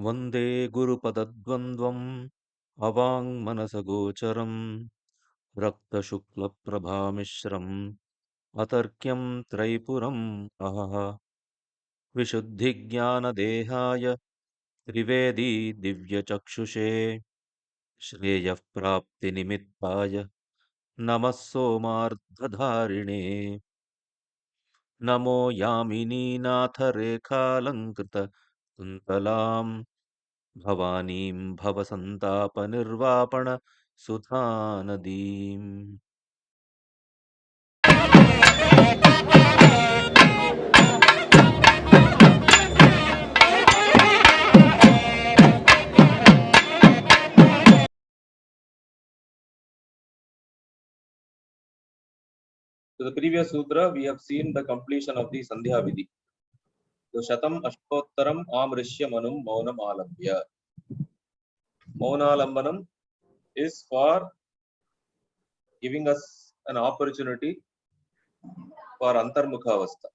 वन्दे गुरुपदद्वन्द्वम् अवाङ्मनसगोचरम् रक्तशुक्लप्रभामिश्रम् अतर्क्यं त्रैपुरम् अहः विशुद्धिज्ञानदेहाय त्रिवेदी दिव्यचक्षुषे श्रेयः प्राप्तिनिमित्ताय नमः सोमार्धधारिणे नमो यामिनीनाथरेखालङ्कृत कुन्तलाम् भवानीं भवसन्तापनिर्वापण सुधानदीम् So the previous sutra, we have seen the completion of the Sandhya Vidhi. So Shatam Ashtottaram Amrishya Manum Maunam Alambhya. Maunalambanam is for giving us an opportunity for Antarmukha Avastha.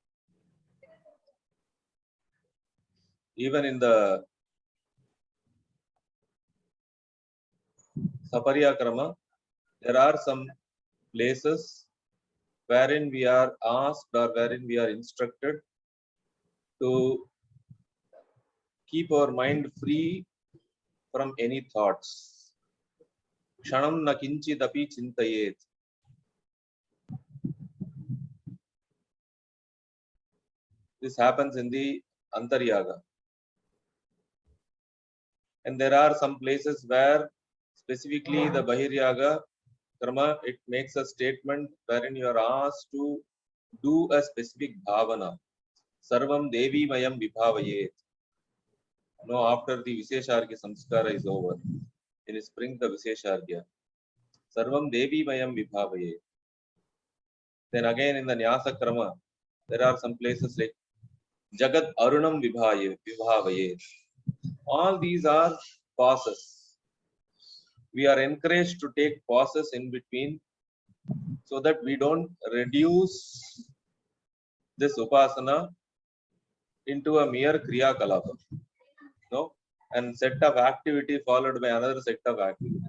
Even in the Saparya Krama, there are some places wherein we are asked or wherein we are instructed to keep our mind free from any thoughts. Kshanam na kinchidapi chintayet. This happens in the Antaryaga. And there are some places where specifically the Bahiryaga Krama, it makes a statement wherein you are asked to do a specific bhavana. Sarvam Devi Mayam Vibhavayet. No, after the Visheshargya Samskara is over, in spring the Visheshargya. Sarvam Devi Mayam Vibhavayet. Then again in the Nyasa Krama, there are some places like Jagat Arunam Vibhavayet. All these are pauses. We are encouraged to take pauses in between so that we don't reduce this upasana into a mere kriya kalapa. No? And set of activity followed by another set of activity.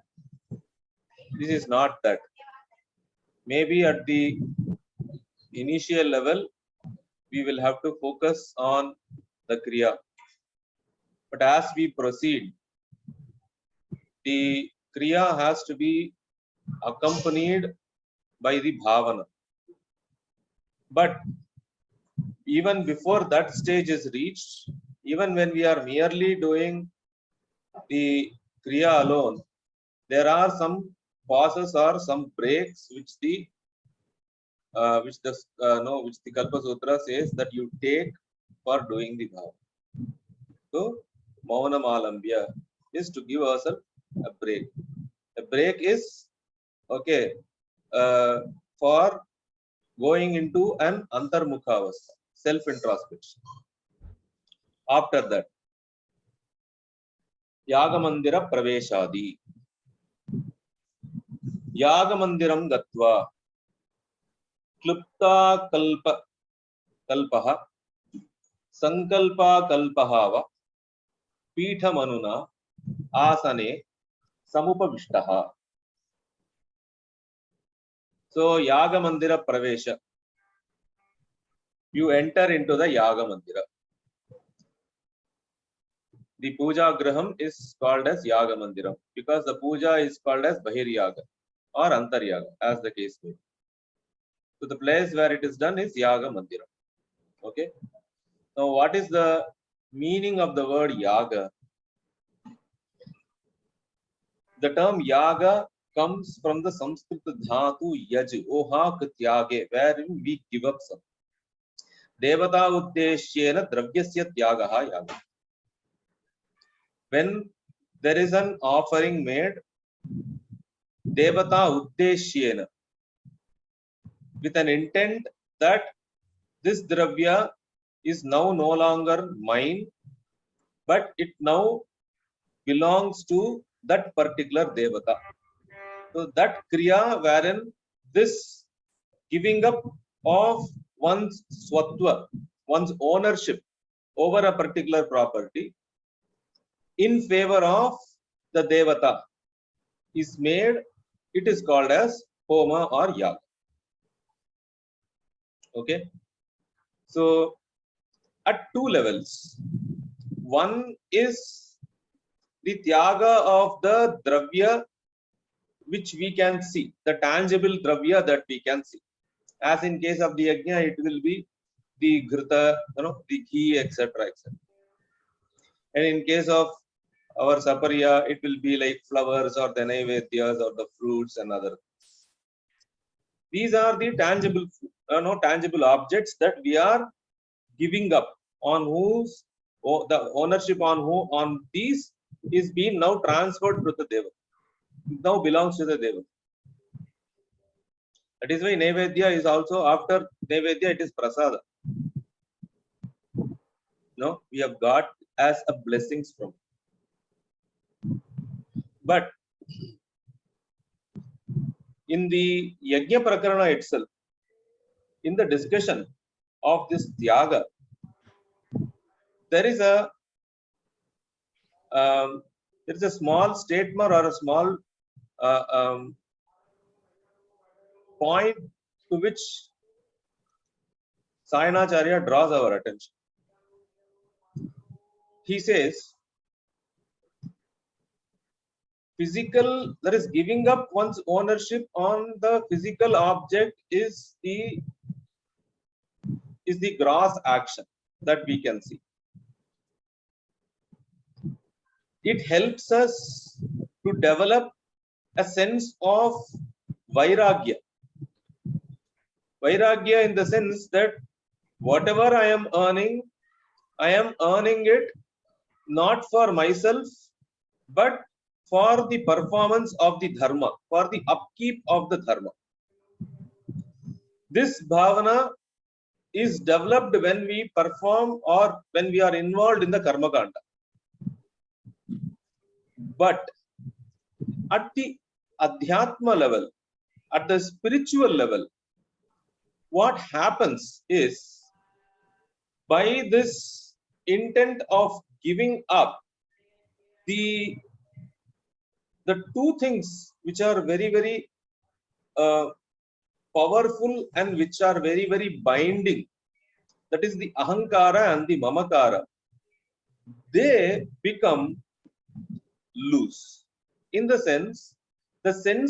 This is not that. Maybe at the initial level, we will have to focus on the kriya. But as we proceed, the kriya has to be accompanied by the bhavana. But even before that stage is reached, even when we are merely doing the kriya alone, there are some pauses or some breaks which the Kalpa Sutra says that you take for doing the bhava. So Maunam Alambhya is to give ourselves a break. A break is okay for going into an antarmukha avastha, self-introspection. After that, Yaga Mandira Praveshadi. Yaga Mandiram Gatva. Klupta Kalpaha. Sankalpa Kalpahava. Pitha Manuna. Asane. Samupavishtaha. So Yaga Mandira Pravesha. You enter into the Yaga Mandira. The puja graham is called as Yaga Mandiram because the puja is called as Bahir Yaga or Antar Yaga, as the case may be. So the place where it is done is Yaga Mandiram. Okay. Now, what is the meaning of the word Yaga? The term Yaga comes from the Sanskrit dhatu yaj, oha katyage, wherein we give up something. Devata uddeshyena dravyasya tyagaha yaga. When there is an offering made, Devata uddeshyena, with an intent that this dravya is now no longer mine, but it now belongs to that particular Devata. So that kriya wherein this giving up of one's swatva, one's ownership over a particular property, in favor of the devata is made, it is called as homa or yaga. Okay, so at two levels. One is the tyaga of the dravya which we can see, the tangible dravya that we can see. As in case of the yajna, it will be the ghrita, the ghee, etc., etc. And in case of our saparya, it will be like flowers or the naivedyas or the fruits and other. These are the tangible, tangible objects that we are giving up, on whose the ownership on these is being now transferred to the deva. Now belongs to the deva. That is why naivedya is also, after naivedya it is prasada. No, we have got as a blessings from. But in the yajna prakarana itself, in the discussion of this tyaga, there is a small statement or a small point to which Sayanacharya draws our attention. He says, physical, that is giving up one's ownership on the physical object is the gross action that we can see. It helps us to develop a sense of vairagya. Vairagya in the sense that whatever I am earning it not for myself, but for the performance of the dharma, for the upkeep of the dharma. This bhavana is developed when we perform or when we are involved in the karma kanda. But at the adhyatma level, at the spiritual level, what happens is, by this intent of giving up, the two things which are very, very powerful and which are very, very binding, that is the ahankara and the mamakara, they become loose. In the sense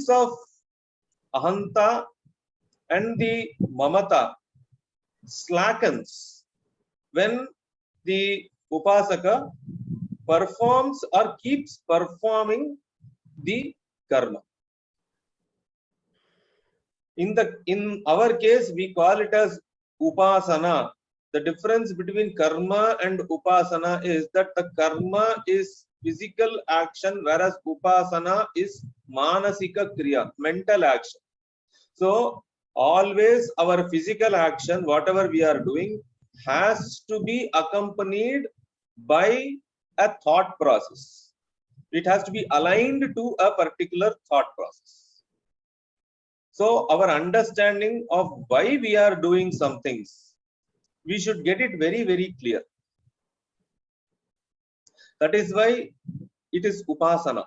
of ahanta and the mamata slackens when the upasaka performs or keeps performing the karma. In our case, we call it as upasana. The difference between karma and upasana is that the karma is physical action, whereas upasana is manasika kriya, mental action. So always our physical action, whatever we are doing, has to be accompanied by a thought process. It has to be aligned to a particular thought process. So our understanding of why we are doing some things, we should get it very, very clear. That is why it is upasana.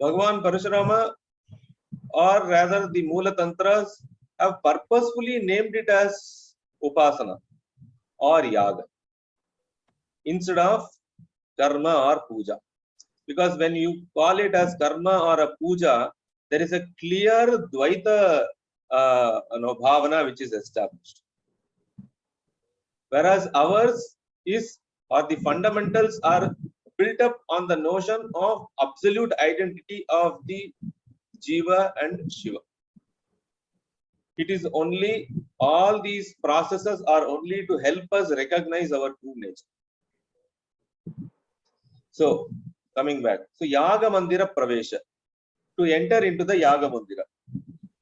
Bhagavan Parashurama, or rather the Mula Tantras, have purposefully named it as upasana or yaga instead of karma or puja. Because when you call it as karma or a puja, there is a clear Dwaita bhavana which is established. Whereas ours is, or the fundamentals are built up on the notion of absolute identity of the Jiva and Shiva. It is only, all these processes are only to help us recognize our true nature. So, coming back. So, Yaga Mandira Pravesa. To enter into the Yaga Mandira.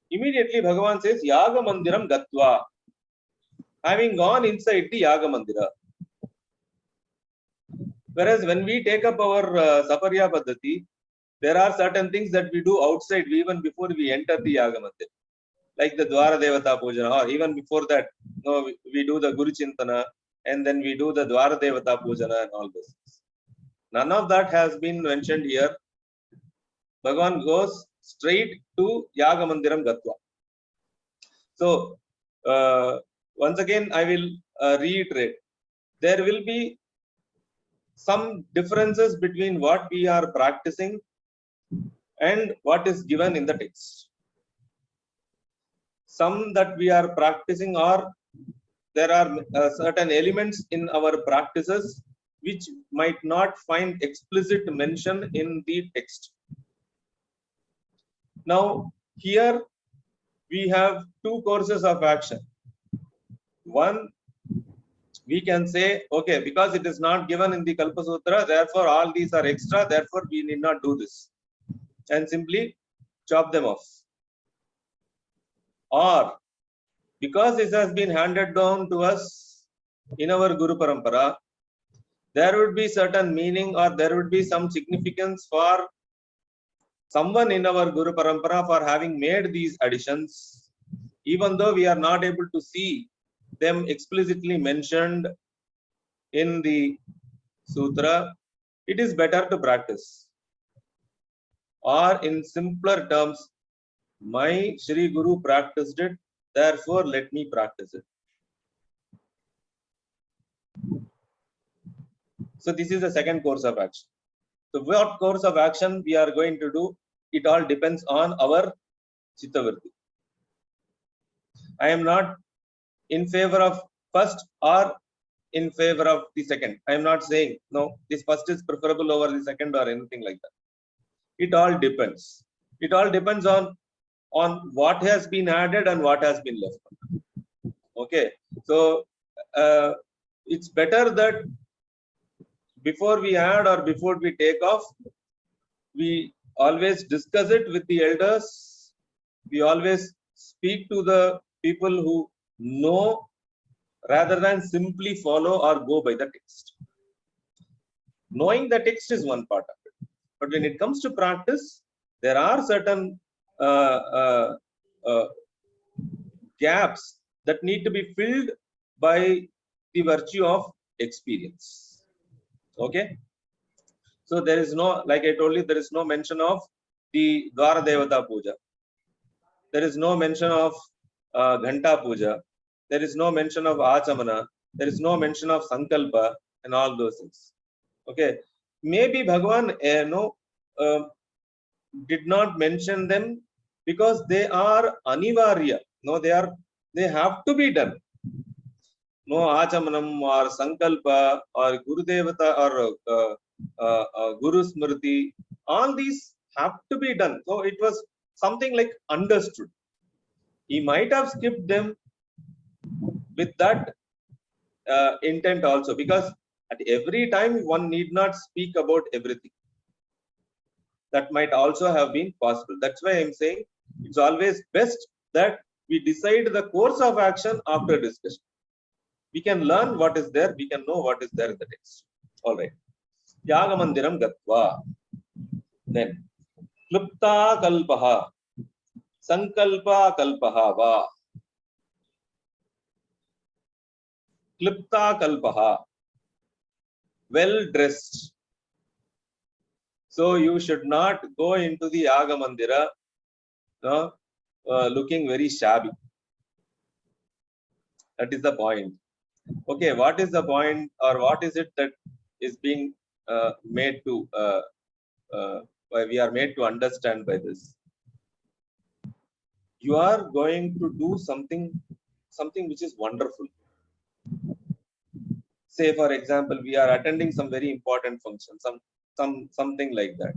Immediately, Bhagavan says, Yaga Mandiram Gatva. Having gone inside the Yaga Mandira. Whereas when we take up our Saparya Paddhati, there are certain things that we do outside even before we enter the Yaga Mandira. Like the Dwara Devata Puja, or even before that, we do the Guru Chintana, and then we do the Dwara Devata Pujana and all this. None of that has been mentioned here. Bhagavan goes straight to Yaga Mandiram Gatva. So, once again, I will reiterate. There will be some differences between what we are practicing and what is given in the text. Some that we are practicing are, there are certain elements in our practices which might not find explicit mention in the text. Now, here we have two courses of action. One, we can say, okay, because it is not given in the Kalpa Sutra, therefore all these are extra, therefore we need not do this, and simply chop them off. Or, because this has been handed down to us in our Guru Parampara, there would be certain meaning or there would be some significance for someone in our Guru Parampara for having made these additions, even though we are not able to see them explicitly mentioned in the Sutra. It is better to practice. Or in simpler terms, my Shri Guru practiced it, therefore let me practice it. So this is the second course of action. So what course of action we are going to do, it all depends on our Chittavrti. I am not in favor of first or in favor of the second. I am not saying, no, this first is preferable over the second or anything like that. It all depends. It all depends on what has been added and what has been left. Okay. So it's better that before we add or before we take off, we always discuss it with the elders. We always speak to the people who know, rather than simply follow or go by the text. Knowing the text is one part of it, but when it comes to practice, there are certain gaps that need to be filled by the virtue of experience. Okay. So there is no, like I told you, there is no mention of the Dwara Devata Puja. There is no mention of Ghanta Puja. There is no mention of Achamana. There is no mention of Sankalpa and all those things. Okay. Maybe Bhagavan did not mention them because they are anivarya. No, they have to be done. No Achamanam or Sankalpa or Guru Devata or Guru Smriti, all these have to be done. So it was something like understood. He might have skipped them with that intent also, because at every time one need not speak about everything. That might also have been possible. That's why I'm saying it's always best that we decide the course of action after discussion. We can learn what is there, we can know what is there in the text. All right. Yaga Mandiram Gatva. Then Klupta Kalpaha. Sankalpa Kalpaha Va. Klipta Kalpaha. Well dressed. So you should not go into the Yaga Mandira looking very shabby. That is the point. Okay, what is the point, or what is it that is being made to, we are made to understand by this? You are going to do something which is wonderful. Say, for example, we are attending some very important function, something like that.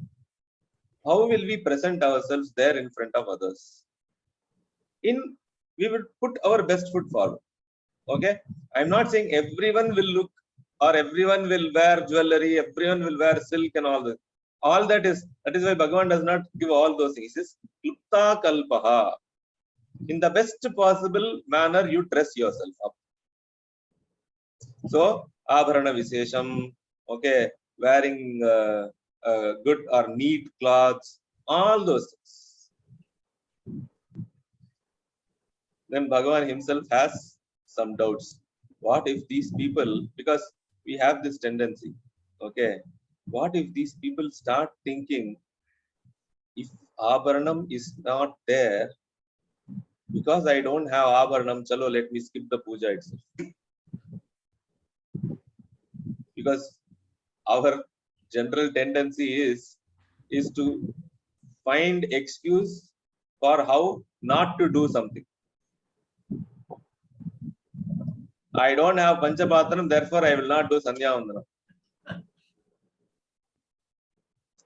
How will we present ourselves there in front of others? We will put our best foot forward. Okay, I'm not saying everyone will look, or everyone will wear jewelry, everyone will wear silk and all that. All that is why Bhagavan does not give all those things. He says, Klupta Kalpaha. In the best possible manner, you dress yourself up. So, Abharana Visesham, okay, wearing good or neat clothes, all those things. Then Bhagavan himself has some doubts. what if these people, because we have this tendency, okay, what if these people start thinking, if Abharanam is not there, because I don't have Abharanam, chalo, let me skip the puja itself. Because our general tendency is to find excuse for how not to do something. I don't have Panchapatram, therefore I will not do Sandhya Vandanam.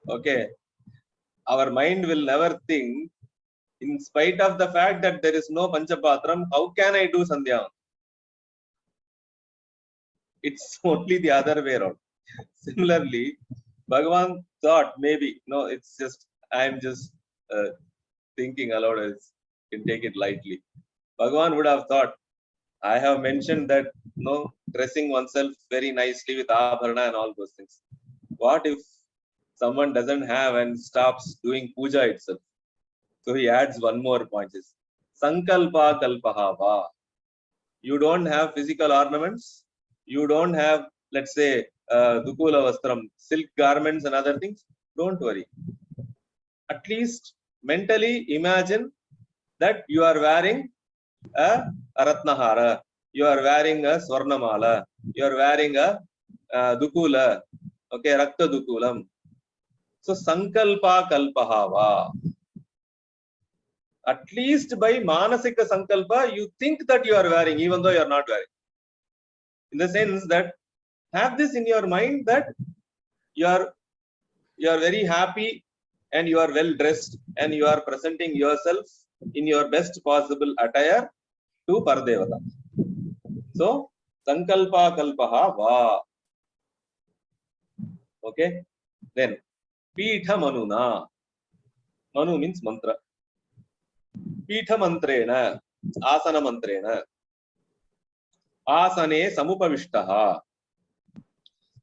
Okay. Our mind will never think, in spite of the fact that there is no Panchapatram, how can I do Sandhya Vandanam? It's only the other way around. Similarly, Bhagavan thought maybe, no, it's just, I'm just thinking aloud, as can take it lightly. Bhagavan would have thought, I have mentioned that, no, dressing oneself very nicely with abharana and all those things. What if someone doesn't have and stops doing puja itself? So he adds one more point: is Sankalpa Kalpahava. You don't have physical ornaments. You don't have, let's say, Dukula Vastram, silk garments and other things. Don't worry. At least mentally imagine that you are wearing a Ratnahara, you are wearing a Swarnamala, you are wearing a Dukula, okay, Rakta Dukulam. So Sankalpa Kalpahava. At least by Manasika Sankalpa, you think that you are wearing, even though you are not wearing. In the sense that, have this in your mind that you are very happy and you are well dressed and you are presenting yourself in your best possible attire to Paradevata. So, Sankalpa Kalpaha Va. Okay. Then, Pitha Manuna. Manu means mantra. Pitha Mantrena. Asana Mantrena. Asane Samupavishtaha.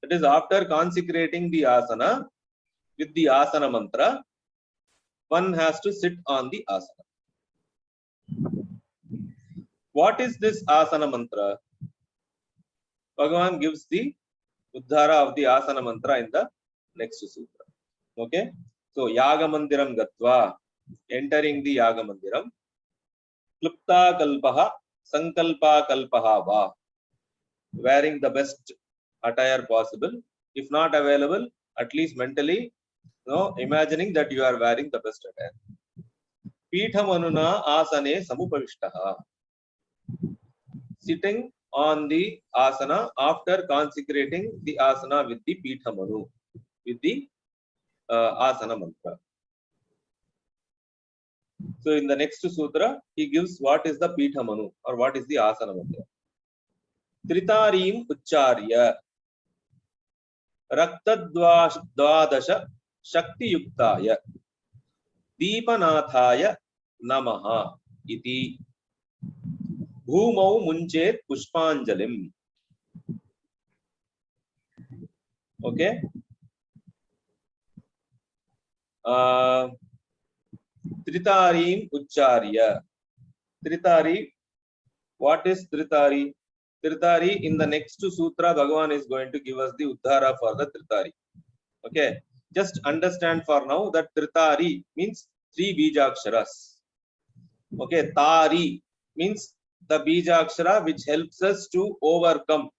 That is, after consecrating the asana with the asana mantra, one has to sit on the asana. What is this asana mantra? Bhagavan gives the uddhara of the asana mantra in the next sutra. Okay. So, Yaga Mandiram Gatva, entering the Yaga Mandiram. Klupta Kalpaha, Sankalpa Kalpaha Va. Wearing the best attire possible. If not available, at least mentally, imagining that you are wearing the best attire. Pitha Manuna Asane Samupavishtaha. Sitting on the asana after consecrating the asana with the Pitha Manu, with the asana mantra. So in the next sutra, he gives what is the Pitha Manu or what is the asana mantra. Tritarim Ucharya Raktadvadasha Shakti Yuktaya Deepanathaya Namaha Iti Bhumau Munchet Pushpanjalim. Okay. Tritarim Ucharya. Tritari. What is Tritari? Tritari, in the next sutra, Bhagavan is going to give us the uddhara for the Tritari. Okay. Just understand for now that Tritari means 3 Bijaksharas. Okay. Tari means the Bijakshara which helps us to overcome.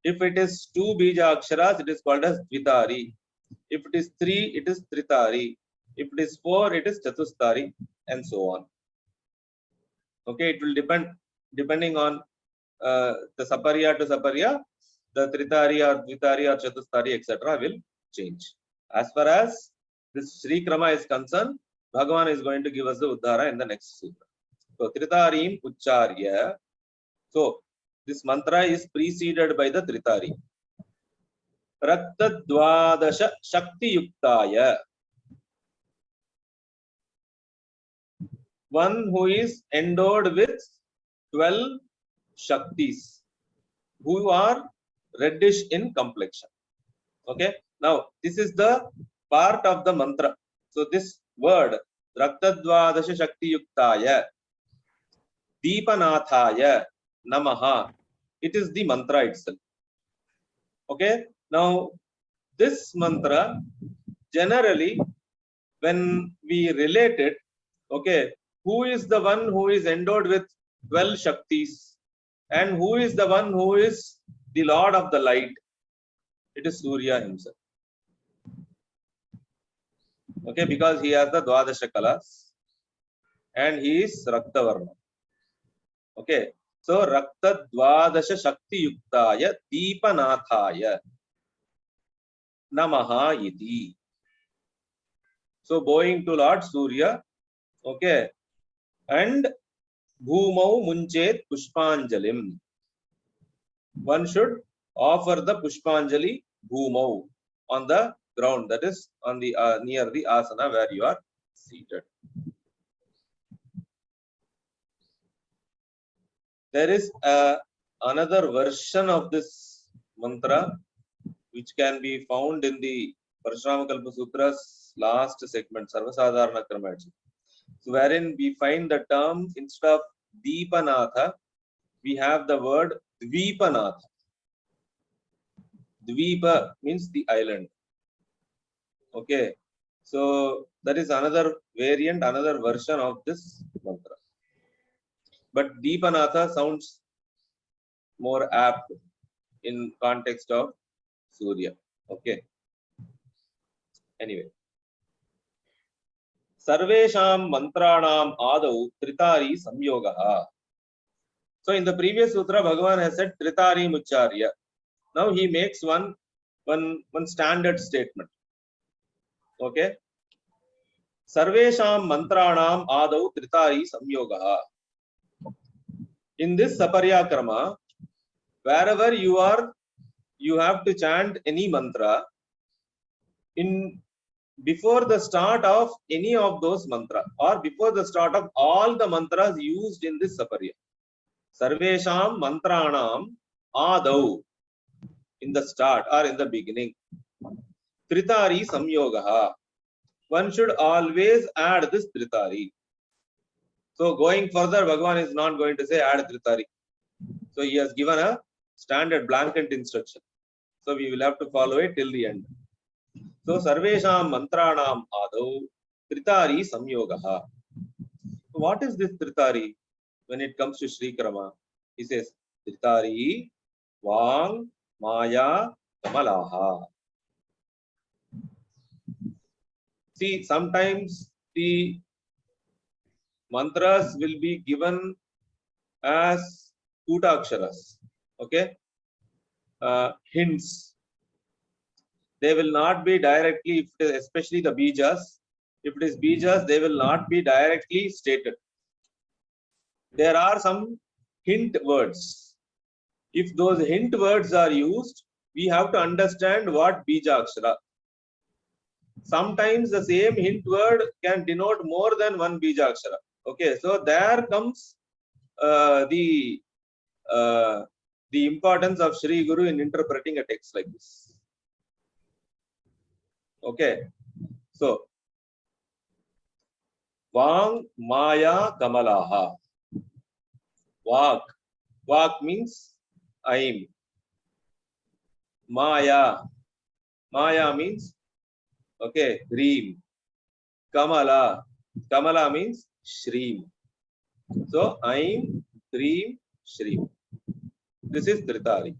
If it is 2 Bijaksharas, it is called as Dvitari. If it is 3, it is Tritari. If it is 4, it is Chatustari, and so on. Okay, it will depending on the Saparya to Saparya, the Tritari or Dvitari or Chatustari, etc. will change. As far as this Śrī Krama is concerned, Bhagavan is going to give us the uddhara in the next sutra. So, Tritarim Ucharya. So, this mantra is preceded by the Tritari. Raktadvadasha Shakti Yuktaya. One who is endowed with 12 Shaktis, who are reddish in complexion. Okay. Now, this is the part of the mantra. So, this word, Raktadvadasha Shakti Yuktaya, Deepanathaya, Namaha, it is the mantra itself. Okay. Now, this mantra, generally, when we relate it, okay, who is the one who is endowed with 12 Shaktis and who is the one who is the Lord of the light? It is Surya himself. Okay, because he has the Dwadasha Kalas and he is Rakta Varna. Okay, so Rakta Dwadasha Shakti Yuktaya Deepanathaya Namaha Iti. So, bowing to Lord Surya, okay, and Bhumau Munchet Pushpanjalim. One should offer the Pushpanjali Bhumau on the ground, that is on the near the asana where you are seated. There is another version of this mantra which can be found in the Parashurama Kalpa Sutra's last segment, Sarvasadharana Krama. So, wherein we find the term, instead of Deepanatha, we have the word Dweepanatha. Dweepa means the island. Okay, so that is another variant, another version of this mantra. But Deepanatha sounds more apt in context of Surya. Okay. Anyway. Sarvesham mantranam adau Thritari Samyoga. So in the previous sutra, Bhagavan has said Thritari Mucharya. Now he makes one standard statement. Okay. Sarvesham mantranam adau Thritari Samyoga. In this Saparya Krama, wherever you are, you have to chant any mantra before the start of any of those mantras or before the start of all the mantras used in this Saparya. Sarvesham mantranam adau, in the start or in the beginning. Thritari Samyoga. One should always add this Thritari. So going further, Bhagavan is not going to say add Thritari. So he has given a standard blanket instruction. So we will have to follow it till the end. So Sarvesham mantranam adau Thritari Samyoga. So what is this Thritari? When it comes to Śrī Krama, he says Thritari Vang Maya Kamalaha. See, sometimes the mantras will be given as Kutaksharas, okay, hints. They will not be directly, especially the Bijas. If it is Bijas, they will not be directly stated. There are some hint words. If those hint words are used, we have to understand what Bija Akshara. Sometimes the same hint word can denote more than one Bija Akshara. Okay, so there comes the importance of Shri Guru in interpreting a text like this. Okay, so Vang Maya Kamalaha. Vak means aim. Maya means, okay, Dream. Kamala means Shreem. So Aim, Dream, Shreem. This is Thritari.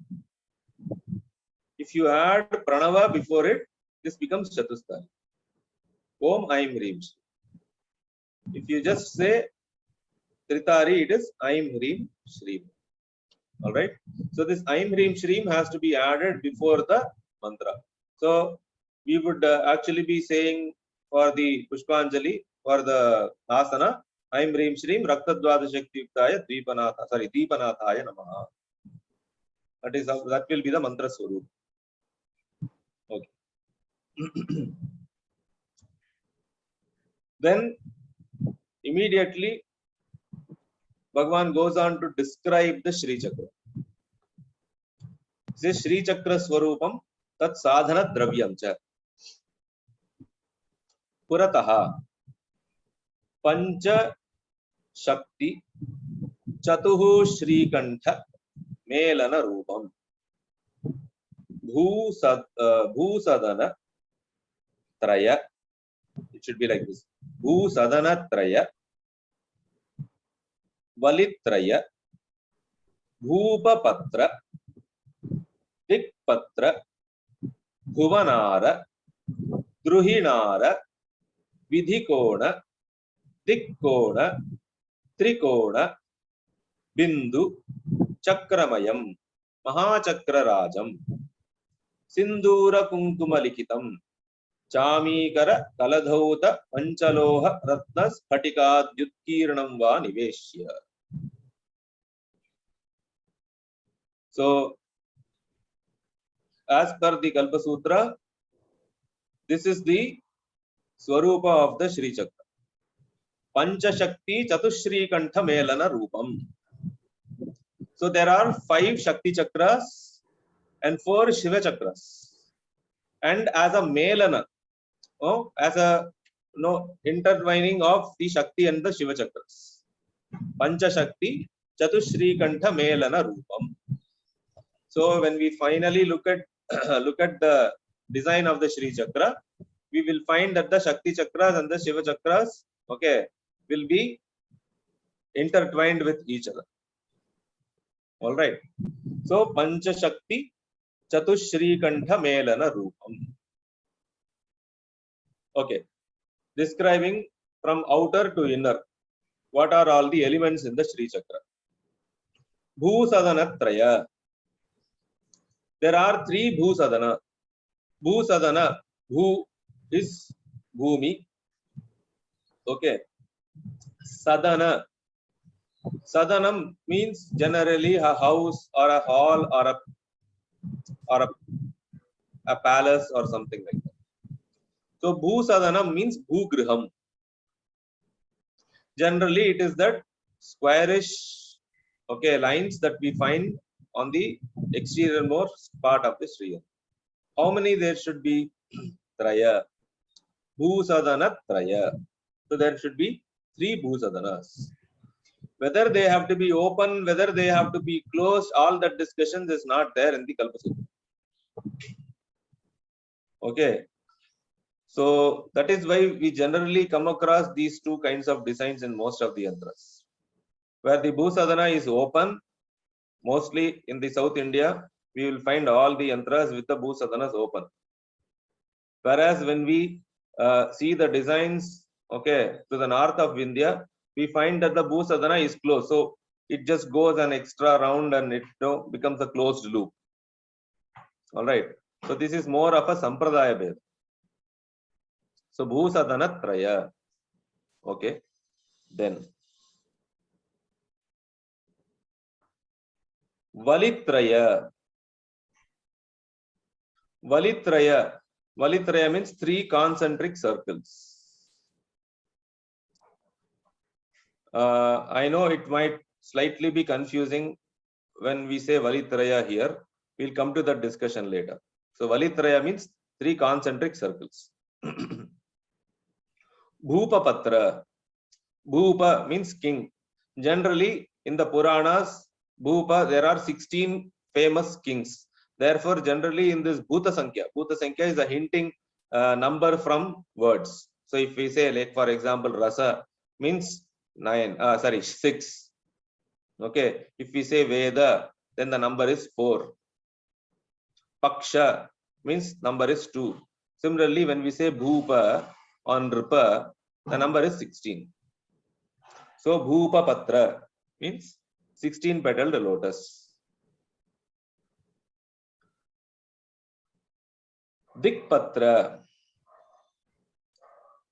If you add Pranava before it, this becomes Chatusthari. Om Aim Reem. If you just say Thritari, it is Aim Reem Shreem. Alright. So this Aim Reem Shreem has to be added before the mantra. So we would actually be saying for the Pushpanjali, for the Asana, Aim Reem Shreem Rakta Dwadashakti Yuktaya Deepanathaya Namaha. That will be the mantra Swarupa. Okay. Then immediately Bhagavan goes on to describe the Sri Chakra. He says Sri Chakra Swarupam Tat Sadhana Dravyam Cha Purataha Pancha Shakti Chatuhu Shri Kantha Melana Rupam. Bhusadana Traya. It should be like this. Bhusadana Traya. Valittraya. Bhupa Patra. Dikpatra. Bhuvanara. Druhinara. Vidhikona. Dikkona. Trikona. Bindu. Chakramayam. Mahachakrarajam. Sindura Kunkuma Likitam. Chamikara Kaladhauta Panchaloha Ratna Spatika Dyutkirnam Va Niveshya. So, as per the Kalpa Sutra, this is the Swarupa of the Shri Chakra. Pancha Shakti Chatushri Kantha Melana Rupam. So, there are 5 Shakti Chakras and 4 Shiva Chakras. And as a Melana, as a intertwining of the Shakti and the Shiva Chakras. Pancha Shakti Chatushri Kantha Melana Rupam. So when we finally look at the design of the Shri Chakra, we will find that the Shakti Chakras and the Shiva Chakras, will be intertwined with each other. All right. So Pancha Shakti Chatushri Kantha Melana Rupam. Okay. Describing from outer to inner, what are all the elements in the Shri Chakra? Bhusadana Traya. There are 3 Bhusadana. Bhusadana, Bhu is Bhumi. Okay. Sadana. Sadanam means generally a house or a hall or a palace or something like that. So Bhusadanam means Bhugriham. Generally it is that squarish lines that we find on the exterior most part of the Sri. How many there should be? Traya. Bhusadana Traya. So there should be 3 Bhusadanas. Whether they have to be open, whether they have to be closed, all that discussions is not there in the Kalpa Sutra. Okay. So that is why we generally come across these 2 kinds of designs in most of the yantras. Where the Bhusadana is open, mostly in the South India, we will find all the yantras with the Bhusadanas open. Whereas when we see the designs, to the north of India, we find that the Bhusadana is closed. So it just goes an extra round and it becomes a closed loop. All right. So this is more of a Sampradaya base. So Bhusadana Traya. Okay. Then Valittraya. Valittraya. Valittraya means 3 concentric circles. I know it might slightly be confusing when we say Valittraya here. We'll come to that discussion later. So Valittraya means 3 concentric circles. Bhupa Patra. Bhupa means king. Generally, in the Puranas, Bhupa, there are 16 famous kings. Therefore, generally in this Bhuta Sankhya is a hinting number from words. So if we say, like for example, Rasa means 6. Okay. If we say Veda, then the number is 4. Paksha means number is 2. Similarly, when we say Bhupa on Nripa, the number is 16. So Bhupa Patra means 16 petaled lotus. Dik Patra.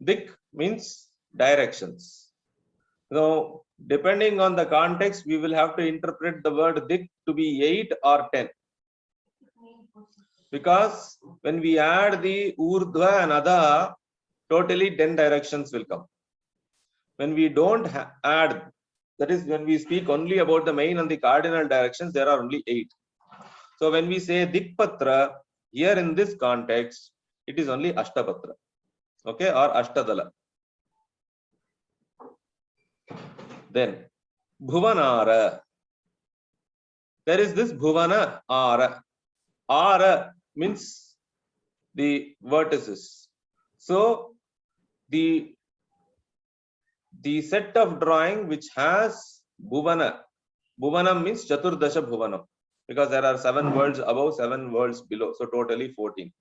Dik means directions. Now, depending on the context, we will have to interpret the word dik to be 8 or 10. Because when we add the Urdhva and Adha, totally 10 directions will come. When we don't add, that is when we speak only about the main and the cardinal directions, there are only 8. So when we say Dikpatra, here in this context, it is only Ashtapatra. Okay, or Ashtadala. Then Bhuvanara. there is this Bhavana Ara. Ara means the vertices. So the set of drawing which has Bhavana. Bhavanam means Chaturdasha Bhavanam, because there are 7 worlds above, 7 worlds below. So totally 14.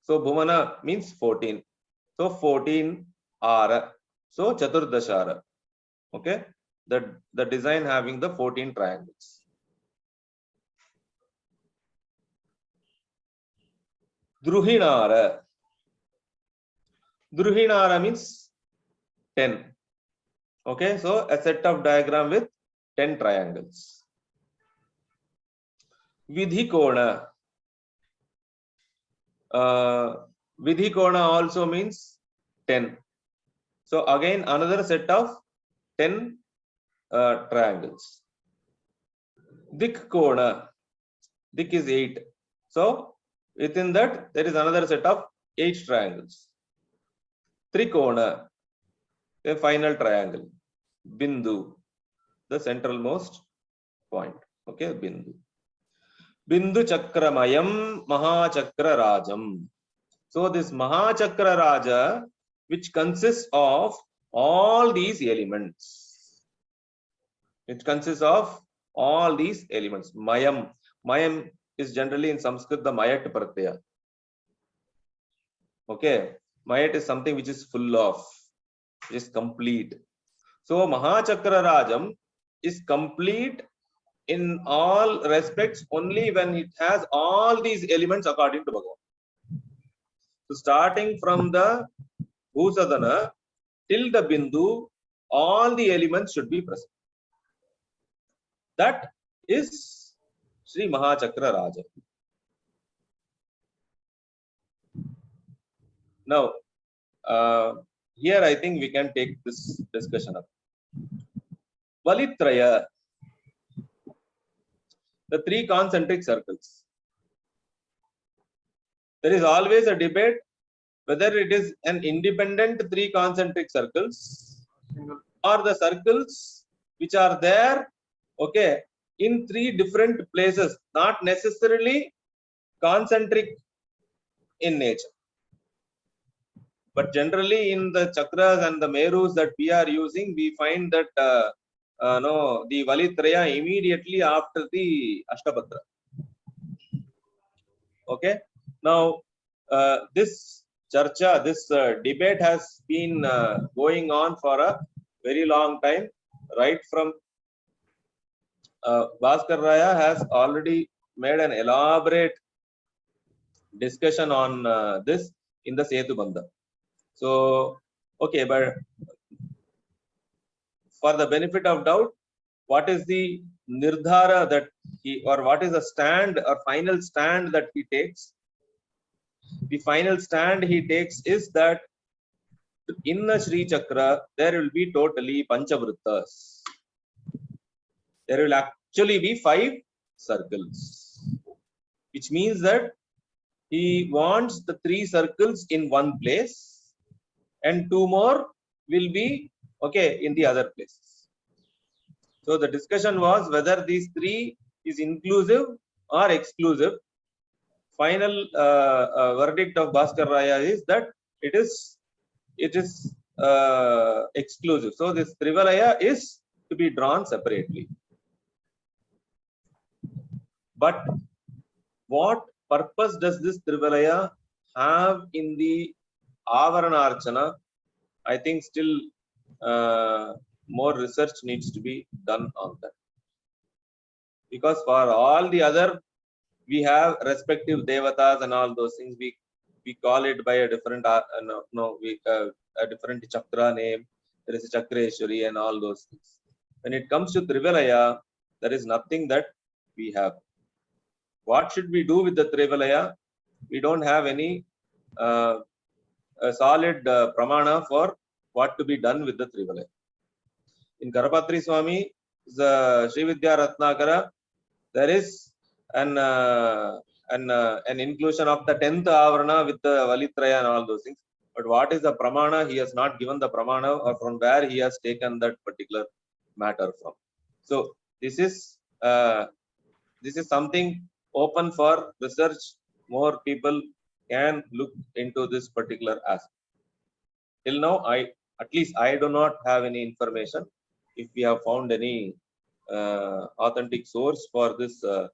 So Bhavana means 14. So 14 Ara. So Chaturdasha Ara. Okay. The design having the 14 triangles. Druhinara. Druhinara means 10. Okay, so a set of diagram with 10 triangles. Vidhi Kona. Vidhi Kona also means 10. So again another set of 10 triangles. Dik Kona. Dik is 8. So within that there is another set of 8 triangles. Trikona, the final triangle. Bindu, the centralmost point. Okay, Bindu. Bindu Chakramayam Mahachakra Rajam. So this Mahachakra Raja, which consists of all these elements. It consists of all these elements. Mayam. Mayam is generally in Sanskrit the Mayat Pratyaya. Okay. Mayat is something which is full of, which is complete. So Mahachakra Rajam is complete in all respects only when it has all these elements according to Bhagavan. So starting from the Bhusadana till the Bindu, all the elements should be present. That is Sri Mahachakra Raja. Now, here I think we can take this discussion up. Valitraya, the 3 concentric circles. There is always a debate whether it is an independent 3 concentric circles or the circles which are there, okay, in 3 different places, not necessarily concentric in nature. But generally in the chakras and the merus that we are using, we find that the Valitraya immediately after the Ashtapatra. Okay. Now, this charcha, this debate has been going on for a very long time, right from Bhaskararaya has already made an elaborate discussion on this in the Setubandha. So, okay, but for the benefit of doubt, what is the nirdhara that he, or what is the stand or final stand that he takes? The final stand he takes is that in the Sri Chakra, there will be totally Panchavrittas. There will actually be 5 circles, which means that he wants the 3 circles in one place and 2 more will be, okay, in the other places. So the discussion was whether these 3 is inclusive or exclusive. Final verdict of Bhaskararaya is that it is exclusive. So this Trivalaya is to be drawn separately. But what purpose does this Trivalaya have in the Avarana Archana? I think still more research needs to be done on that. Because for all the other, we have respective devatas and all those things. We call it by a different a different chakra name. There is a Chakreshwari and all those things. When it comes to Trivalaya, there is nothing that we have. What should we do with the Trivalaya? We don't have any a solid pramana for what to be done with the Trivalaya. In Karapatri Swami, the Sri Vidya Ratnakara, there is an inclusion of the 10th Avarana with the Valitraya and all those things. But what is the pramana? He has not given the pramana or from where he has taken that particular matter from. So this is This is something open for research. More people can look into this particular aspect. Till now, at least I do not have any information if we have found any authentic source for this the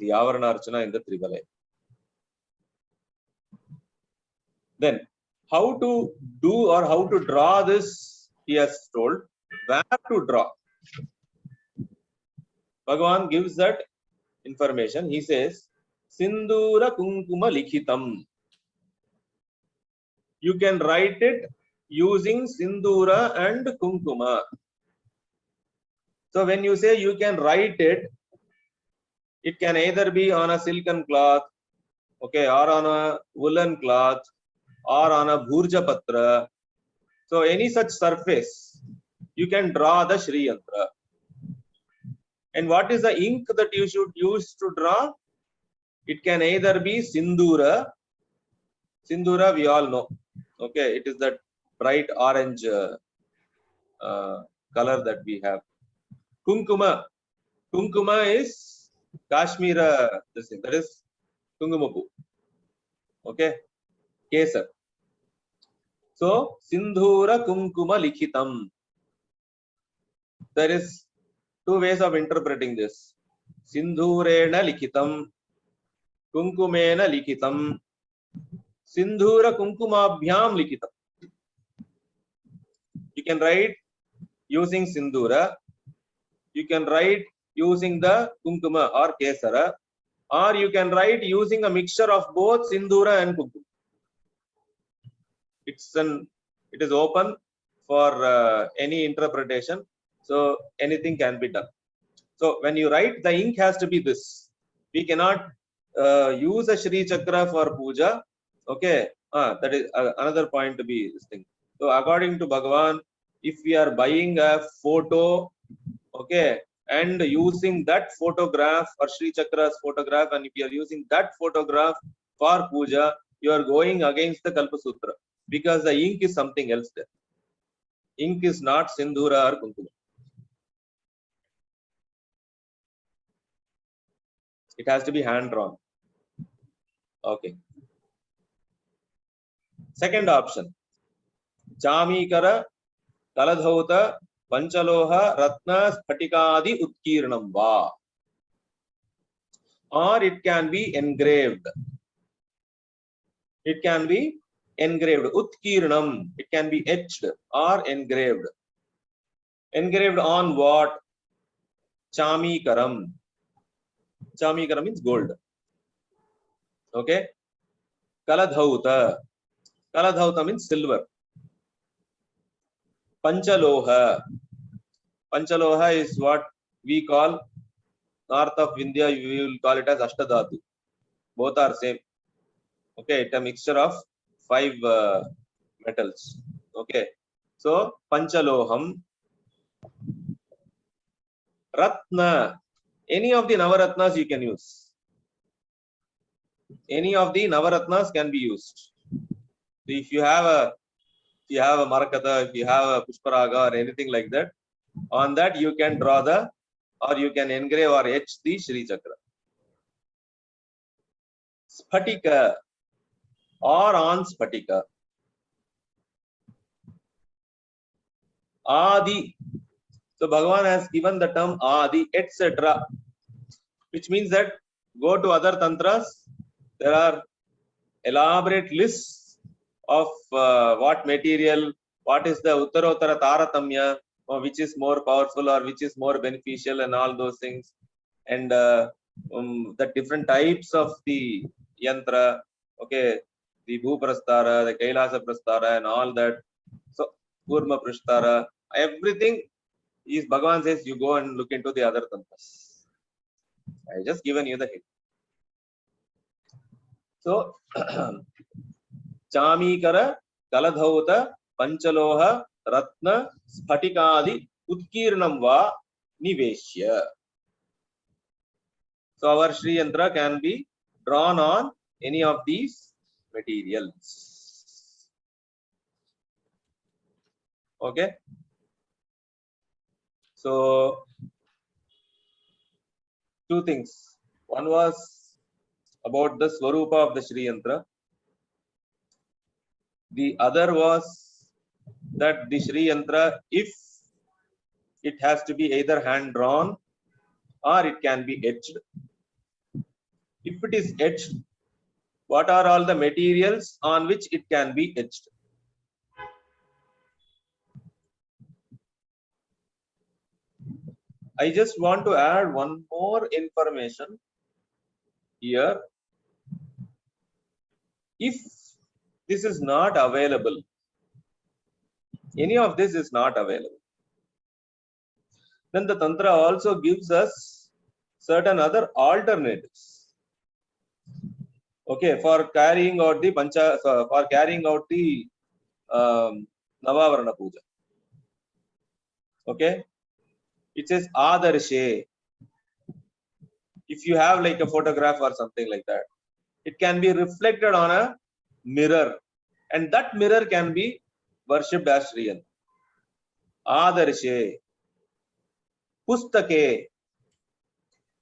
Avarana Archana in the Trivalaya. Then how to do or how to draw this, he has told. Where to draw? Bhagavan gives that information. He says, Sindura Kunkuma Likhitam. You can write it using Sindura and Kunkuma. So when you say you can write it, it can either be on a silken cloth, okay, or on a woolen cloth, or on a bhurja patra. So any such surface, you can draw the Shri Yantra. And what is the ink that you should use to draw? It can either be Sindura. Sindura we all know. Okay, it is that bright orange color that we have. Kunkuma. Kunkuma is Kashmira, this thing, that is Kungumapu. Okay, Kesar. So Sindhura Kunkuma Likhitam. There is two ways of interpreting this. Sindhurena Likhitam, Kunkumena Likhitam, Sindhura Kunkumabhyam Likhitam. You can write using Sindhura, you can write using the Kunkuma or Kesara, or you can write using a mixture of both Sindhura and Kunkuma. It is open for any interpretation, so anything can be done. So when you write, the ink has to be this. We cannot use a Shri Chakra for puja. Okay, that is another point to be this thing. So according to Bhagavan, if we are buying a photo, okay, and using that photograph or Shri Chakra's photograph, and if you are using that photograph for puja, you are going against the Kalpa Sutra, because the ink is something else there. Ink is not Sindhura or Kunkuma. It has to be hand drawn. Okay. Second option, Chamikara Kaladhauta Panchaloha Ratna Spatikadi Utkirnam Va. Or it can be engraved. It can be engraved. Utkirnam. It can be etched or engraved. Engraved on what? Chamikaram. Chamikaram means gold. Okay. Kaladhauta. Kaladhauta means silver. Panchaloha. Panchaloha is what we call, north of India, we will call it as Ashtadhatu. Both are same. Okay, it's a mixture of 5 metals. Okay, so Panchaloham. Ratna. Any of the Navaratnas you can use. Any of the Navaratnas can be used. If you have a Marakata, if you have a Pushparaga or anything like that, on that you can draw the, or you can engrave or etch the Shri Chakra. Spatika or on Spatika. Adi. So Bhagavan has given the term Adi, etc., which means that go to other tantras, there are elaborate lists of what material, what is the Uttarottara Taratamya, or which is more powerful or which is more beneficial, and all those things, and the different types of the yantra, okay, the Bhuprastara, the Kailasa Prastara, and all that. So Kurma Prashtara, everything is, Bhagavan says you go and look into the other tantras. I just given you the hint. So Chamikara Kaladhauta Panchaloha Ratna Spatikadi Utkirnam Va Niveshya. So our Shri Yantra can be drawn on any of these materials. Okay. So two things. One was about the Swarupa of the Shri Yantra. The other was that the Shri Yantra, if it has to be either hand drawn or it can be etched. If it is etched, what are all the materials on which it can be etched? I just want to add one more information here. If this is not available, any of this is not available, then the Tantra also gives us certain other alternatives. Okay, for carrying out the Navavarana Puja. Okay, it says Adarshe. If you have like a photograph or something like that, it can be reflected on a mirror, and that mirror can be worshipped as Shri Yantra. Adarshe. Pustake.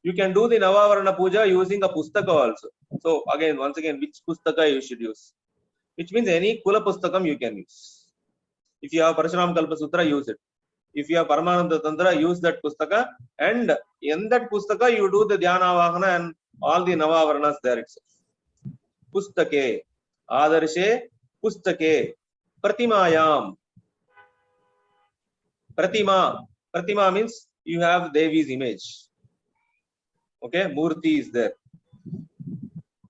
You can do the Navavarana Puja using a Pustaka also. So again, once again, which Pustaka you should use? Which means any Kula Pustakam you can use. If you have Parashuram Kalpa Sutra, use it. If you have Paramananda Tantra, use that Pustaka. And in that Pustaka, you do the Dhyana Vahana and all the Navavaranas there itself. Pustake. Adarshe. Pustake. Pratimayam. Pratima. Pratima means you have Devi's image. Okay, Murti is there.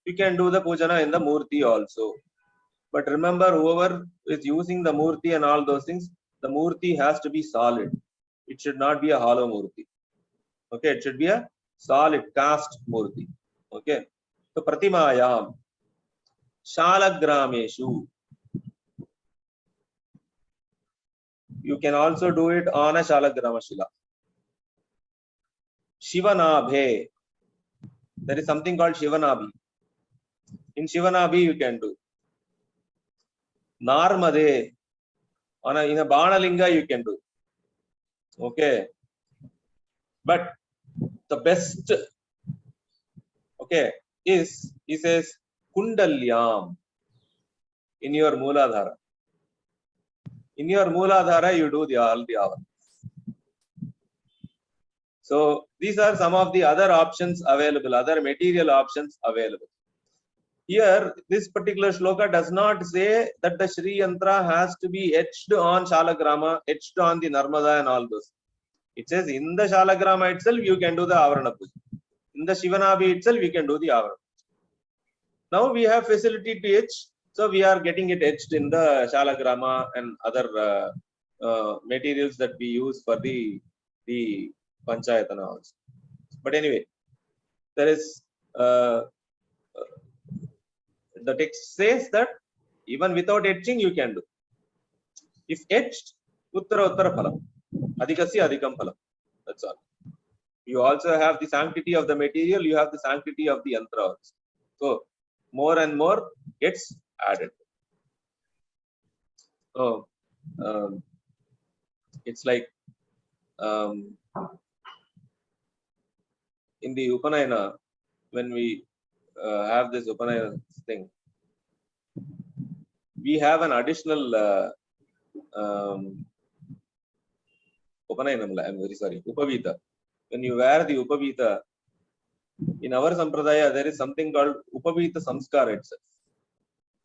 You can do the Pujana in the Murti also. But remember, whoever is using the Murti and all those things, the Murti has to be solid. It should not be a hollow Murti. Okay, it should be a solid cast Murti. Okay, so Pratimayam, Shalagrameshu. You can also do it on a Shalagrama Shila. Shivanabhe. There is something called Shivanabhi. In Shivanabhi, you can do. Narmade. In a Banalinga, you can do. Okay. But the best, okay, is, he says, Kundalyam in your Muladhara. In your Muladhara, you do all the hour. So these are some of the other options available, other material options available. Here, this particular shloka does not say that the Shri Yantra has to be etched on Shalagrama, etched on the Narmada and all those. It says in the Shalagrama itself, you can do the Avarana Puja. In the Shivanabhi itself, we can do the Avarana. Now we have facility to etch, so we are getting it etched in the Shalagrama and other materials that we use for the Panchayatana also. But anyway, there is the text says that even without etching you can do. If etched, Uttara Uttara Phalam. Adhikasya Adhikam Phalam. That's all. You also have the sanctity of the material, you have the sanctity of the yantra also. So more and more gets added. So it's like in the Upanayana, when we have this Upanayana thing, we have an additional Upanayanam, I'm very sorry, Upavita. When you wear the Upavita, in our Sampradaya, there is something called Upavita Samskara itself.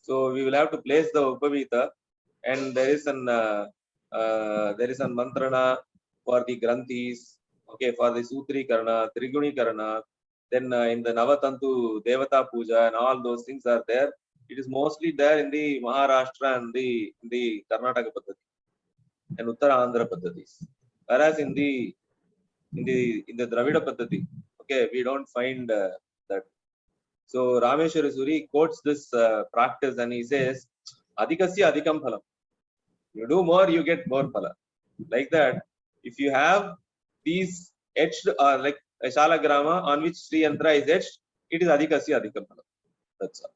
So we will have to place the Upavita, and there is an mantrana for the Granthis, okay, for the Sutri Karana, Triguni Karana, then in the Navatantu Devata Puja and all those things are there. It is mostly there in the Maharashtra and the Karnataka Paddhati and Uttara Andhra Paddhatis. Whereas in the Dravida Paddhati, okay, we don't find that. So Rameshwari Suri quotes this practice and he says, Adhikasya Adhikam Phalam. You do more, you get more phala. Like that, if you have these etched like a Shalagrama on which Shri Yantra is etched, it is Adhikasya Adhikam Phalam. That's all.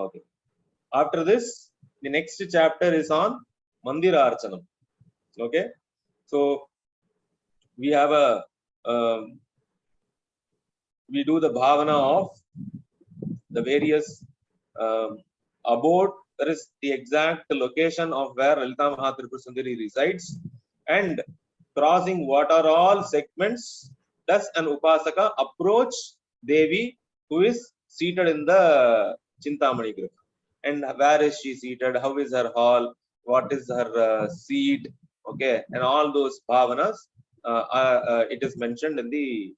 Okay. After this, the next chapter is on Mandira Archana. Okay. So we have a we do the bhavana of the various abode. That is the exact location of where Lalita Mahatripura Sundari resides, and crossing what are all segments does an upasaka approach Devi who is seated in the Chintamani griha. And where is she seated? How is her hall? What is her seat? Okay, and all those bhavanas, it is mentioned in the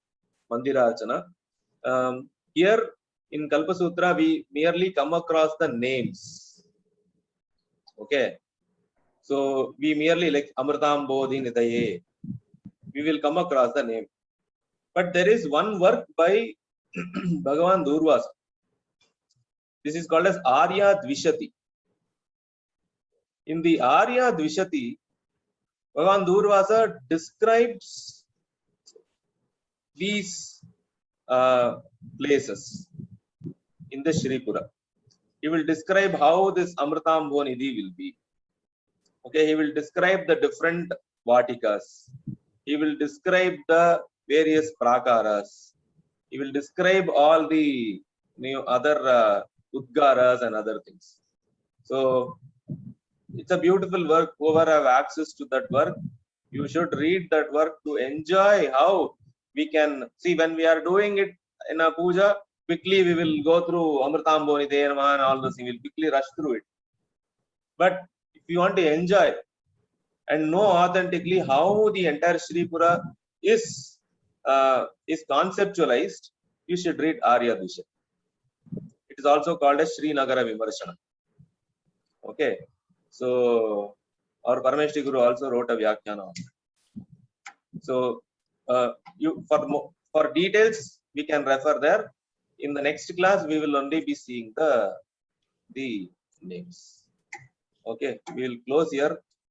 Mandira Archana. Here in Kalpa Sutra, we merely come across the names. Okay, so we merely like amritambhu nidaye. We will come across the name. But there is one work by Bhagavan Durvasa. This is called as Arya Dhishati. In the Arya Dhishati, Bhagavan Durvasa describes these places in the Shri Pura. He will describe how this amritambhu nidi will be. Okay, he will describe the different vatikas. He will describe the various prakaras. He will describe all the other udgaras and other things. So it's a beautiful work. Whoever have access to that work, you should read that work to enjoy how we can see when we are doing it in a puja. Quickly we will go through amritambhu nidaya and all those things. We will quickly rush through it. But if you want to enjoy and know authentically how the entire Shri Pura is conceptualized, you should read Arya Dhishati. It is also called as Shri Nagara Vimarshini. Okay, so our Parameshwari Guru also wrote a Vyakhana on it. So for details we can refer there. In the next class we will only be seeing the names. Okay, we will close here.